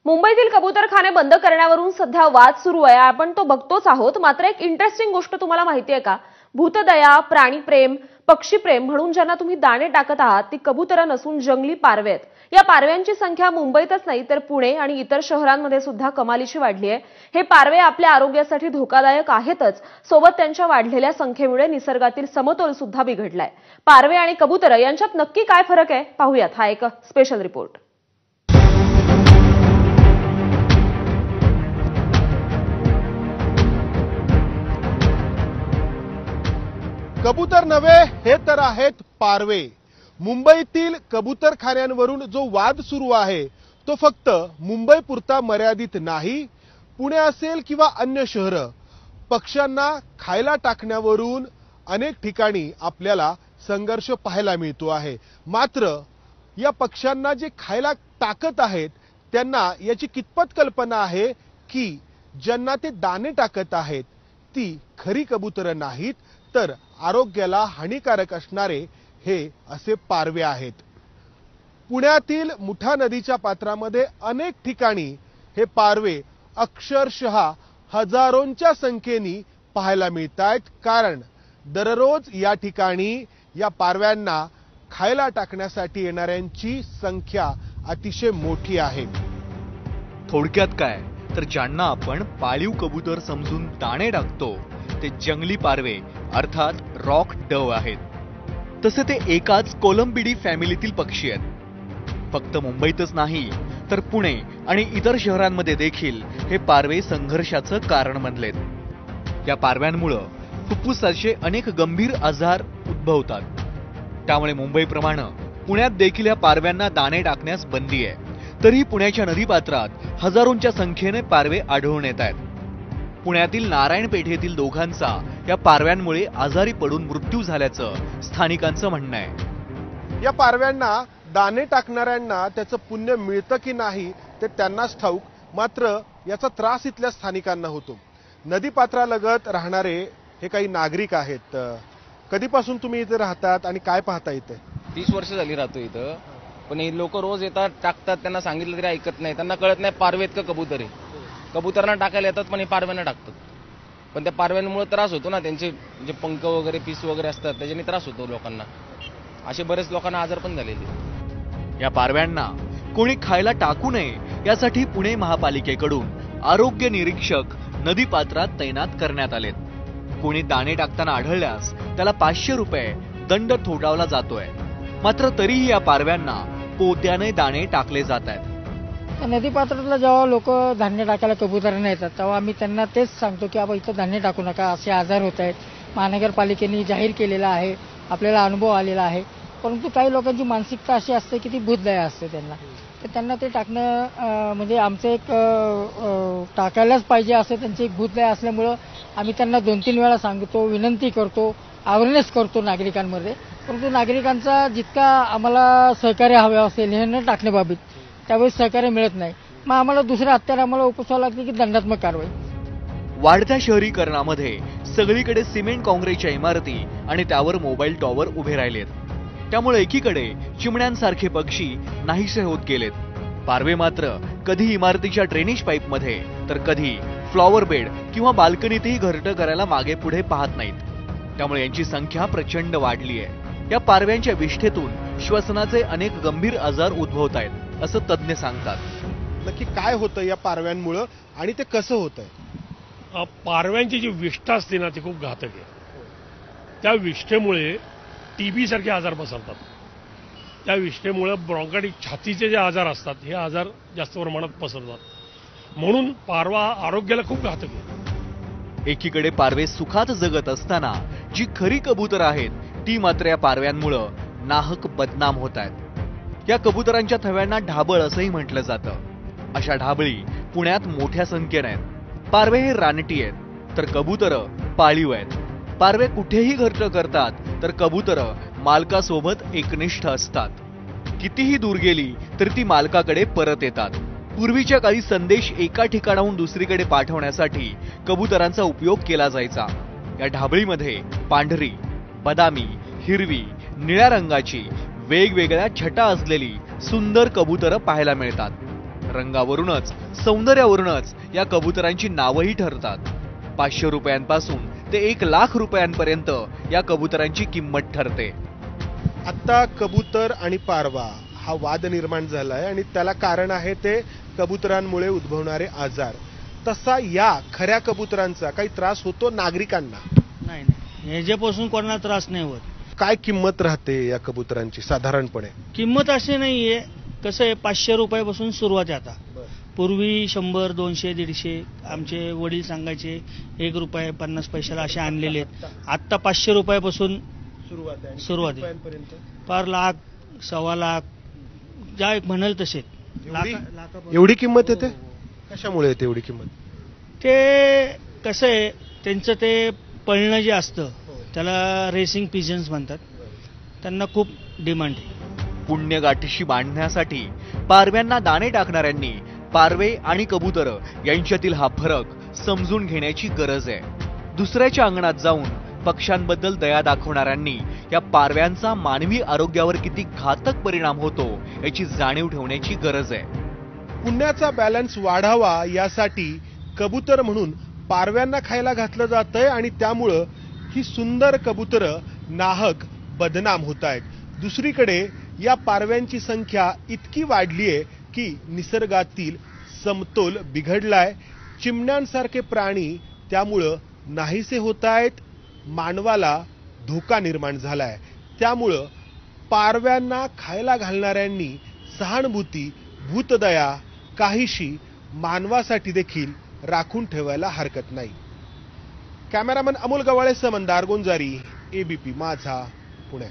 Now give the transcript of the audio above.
मुंबईतील कबूतरखाने बंद करण्यावरून सध्या वाद सुरू आहे. आपण तो बघतोच आहोत. मात्र एक इंटरेस्टिंग गोष्ट तुम्हाला माहिती आहे का? भूतदया, प्राणीप्रेम, पक्षीप्रेम म्हणून ज्यांना तुम्ही दाणे टाकत आहात ती कबुतरं नसून जंगली पारवे आहेत. या पारव्यांची संख्या मुंबईतच नाही तर पुणे आणि इतर शहरांमध्ये सुद्धा कमालीची वाढली आहे. हे पारवे आपल्या आरोग्यासाठी धोकादायक आहेतच, सोबत त्यांच्या वाढलेल्या संख्येमुळे निसर्गातील समतोल सुद्धा बिघडलाय. पारवे आणि कबुतरं यांच्यात नक्की काय फरक आहे पाहूयात हा एक स्पेशल रिपोर्ट. कबूतर नव्हे हे तर आहेत पारवे. मुंबईतील कबूतरखान्यांवरून जो वाद सुरू आहे तो फक्त मुंबईपुरता मर्यादित नाही. पुणे असेल किंवा अन्य शहरं, पक्ष्यांना खायला टाकण्यावरून अनेक ठिकाणी आपल्याला संघर्ष पाहायला मिळतो आहे. मात्र या पक्ष्यांना जे खायला टाकत आहेत त्यांना याची कितपत कल्पना आहे की ज्यांना ते दाणे टाकत आहेत ती खरी कबूतरं नाहीत तर आरोग्याला हानिकारक असणारे हे असे पारवे आहेत. पुण्यातील मुठा नदीच्या पात्रामध्ये अनेक ठिकाणी हे पारवे अक्षरशः हजारोंच्या संख्येने पाहायला मिळतात. कारण दररोज या ठिकाणी या पारव्यांना खायला टाकण्यासाठी येणाऱ्यांची संख्या अतिशय मोठी आहे. थोडक्यात काय तर ज्यांना आपण पाळीव कबूतर समजून दाणे टाकतो ते जंगली पारवे अर्थात रॉक डव आहेत. तसे ते एकाच कोलंबिडी फॅमिलीतील पक्षी आहेत. फक्त मुंबईतच नाही तर पुणे आणि इतर शहरांमध्ये देखील हे पारवे संघर्षाचं कारण बनलेत. या पारव्यांमुळे फुफ्फुसाचे अनेक गंभीर आजार उद्भवतात. त्यामुळे मुंबईप्रमाणे पुण्यात देखील या पारव्यांना दाणे टाकण्यास बंदी आहे. तरीही पुण्याच्या नदीपात्रात हजारोंच्या संख्येने पारवे आढळून येत आहेत. पुण्यातील नारायण पेठेतील दोघांचा या पारव्यांमुळे आजारी पडून मृत्यू झाल्याचं स्थानिकांचं म्हणणं आहे. या पारव्यांना दाणे टाकणाऱ्यांना त्याचं पुण्य मिळतं की नाही ते त्यांनाच ठाऊक. मात्र याचा त्रास इथल्या स्थानिकांना होतो. नदीपात्रालगत राहणारे हे काही नागरिक आहेत. कधीपासून तुम्ही इथे राहतात आणि काय पाहता इथे? 30 वर्ष झाली राहतो इथं. पण हे लोक रोज येतात, टाकतात, त्यांना सांगितलं तरी ऐकत नाही. त्यांना कळत नाही पारवेत का कबूतर आहे. कबुतरांना टाकायला येतात पण हे पारव्यांना टाकतात. पण त्या पारव्यांमुळे त्रास होतो ना, त्यांचे जे पंख वगैरे पीस वगैरे असतात त्याच्याने त्रास होतो लोकांना. असे बरेच लोकांना आजार पण झालेले. या पारव्यांना कोणी खायला टाकू नये यासाठी पुणे महापालिकेकडून आरोग्य निरीक्षक नदीपात्रात तैनात करण्यात आलेत. कोणी दाणे टाकताना आढळल्यास त्याला 500 रुपये दंड ठोठावला जातोय. मात्र तरीही या पारव्यांना पोत्याने दाणे टाकले जात आहेत. नदीपात्रातला जेव्हा लोक धान्य टाकायला कबुतरांना येतात तेव्हा आम्ही त्यांना तेच सांगतो की बाबा इथं धान्य टाकू नका, असे आजार होत आहेत. महानगरपालिकेने जाहीर केलेला आहे, आपल्याला अनुभव आलेला आहे. परंतु काही लोकांची मानसिकता अशी असते की ती भूतदया असते त्यांना. तर त्यांना ते टाकणं म्हणजे आमचं एक टाकायलाच पाहिजे असं त्यांची एक भूतदया असल्यामुळं आम्ही त्यांना 2-3 वेळा सांगतो, विनंती करतो, अवेअरनेस करतो नागरिकांमध्ये. परंतु नागरिकांचा जितका आम्हाला सहकार्य हवे असेल हे न टाकण्याबाबत त्यावेळेस सहकार्य मिळत नाही. मग आम्हाला दुसरं हत्यार आम्हाला उपसावं लागते की दंडात्मक कारवाई. वाढत्या शहरीकरणामध्ये सगळीकडे सिमेंट काँक्रीटच्या इमारती आणि त्यावर मोबाईल टॉवर उभे राहिलेत. त्यामुळे एकीकडे चिमण्यांसारखे पक्षी नाहीसे होत गेलेत. पारवे मात्र कधी इमारतीच्या ड्रेनेज पाईपमध्ये तर कधी फ्लॉवर बेड किंवा बाल्कनीतही घरटं करायला मागे पुढे पाहत नाहीत. त्यामुळे यांची संख्या प्रचंड वाढली आहे. या पारव्यांच्या विष्ठेतून श्वसनाचे अनेक गंभीर आजार उद्भवत आहेत असं तज्ज्ञ सांगतात. नक्की काय होतं या पारव्यांमुळे आणि ते कसं होतंय? पारव्यांची जी विष्ठा असते ना ती खूप घातक आहे. त्या विष्ठेमुळे TB सारखे आजार पसरतात. त्या विष्ठेमुळे ब्रॉन्कायटिस छातीचे जे आजार असतात हे आजार जास्त प्रमाणात पसरतात. म्हणून पारवा आरोग्याला खूप घातक आहे. एकीकडे पारवे सुखात जगत असताना जी खरी कबूतर आहेत ती मात्र या पारव्यांमुळे नाहक बदनाम होत आहेत. या कबुतरांच्या थव्यांना ढाबळ असंही म्हटलं जातं. अशा ढाबळी पुण्यात मोठ्या संख्येने आहेत. पारवे हे रानटी आहेत तर कबुतरं पाळीव आहेत. पारवे कुठेही घरटं करतात तर कबुतरं मालकासोबत एकनिष्ठ असतात. कितीही दूर गेली तरी ती मालकाकडे परत येतात. पूर्वीच्या काळी संदेश एका ठिकाणाहून दुसरीकडे पाठवण्यासाठी कबुतरांचा उपयोग केला जायचा. या ढाबळीमध्ये पांढरी, बदामी, हिरवी, निळ्या रंगाची वेगवेगळ्या छटा असलेली सुंदर कबुतरं पाहायला मिळतात. रंगावरूनच सौंदर्यावरूनच या कबुतरांची नावही ठरतात. 500 रुपयांपासून ते 1 लाख रुपयांपर्यंत या कबुतरांची किंमत ठरते. आता कबूतर आणि पारवा हा वाद निर्माण झालाय आणि त्याला कारण आहे ते कबुतरांमुळे उद्भवणारे आजार. तसा या खऱ्या कबुतरांचा काही त्रास होतो नागरिकांना? नाही नाही, ह्याच्यापासून कोणाला त्रास नाही होत. काय किंमत राहते या कबुतरांची साधारणपणे? किंमत अशी नाहीये, कसं आहे 500 रुपयापासून सुरुवात आहे आता. पूर्वी 100, 200, 150 आमचे वडील सांगायचे 1 रुपये 50 पैशाला असे आणलेले आहेत. आत्ता 500 रुपयापासून सुरुवात आहे. पार लाख, 1.25 लाख ज्या म्हणाल तसे. एवढी किंमत येते? कशामुळे येते एवढी किंमत? ते कसं आहे, त्यांचं ते पळणं जे असतं त्याला रेसिंग पिजन्स म्हणतात, त्यांना खूप डिमांड आहे. पुण्यगाठीशी बांधण्यासाठी पारव्यांना दाणे टाकणाऱ्यांनी पारवे आणि कबूतर यांच्यातील हा फरक समजून घेण्याची गरज आहे. दुसऱ्याच्या अंगणात जाऊन पक्ष्यांबद्दल दया दाखवणाऱ्यांनी या पारव्यांचा मानवी आरोग्यावर किती घातक परिणाम होतो याची जाणीव ठेवण्याची गरज आहे. पुण्याचा बॅलन्स वाढावा यासाठी कबूतर म्हणून पारव्यांना खायला घातलं जातंय आणि त्यामुळं ही सुंदर कबुतरं नाहक बदनाम होत आहेत. दुसरीकडे या पारव्यांची संख्या इतकी वाढलीये की निसर्गातील समतोल बिघडलाय. चिमण्यांसारखे प्राणी त्यामुळं नाहीसे होत आहेत. मानवाला धोका निर्माण झालाय. त्यामुळं पारव्यांना खायला घालणाऱ्यांनी सहानुभूती, भूतदया काहीशी मानवासाठी देखील राखून ठेवायला हरकत नाही. कॅमेरामन अमोल गवाळेसह मंदार गोंजारी, एबीपी माझा, पुणे.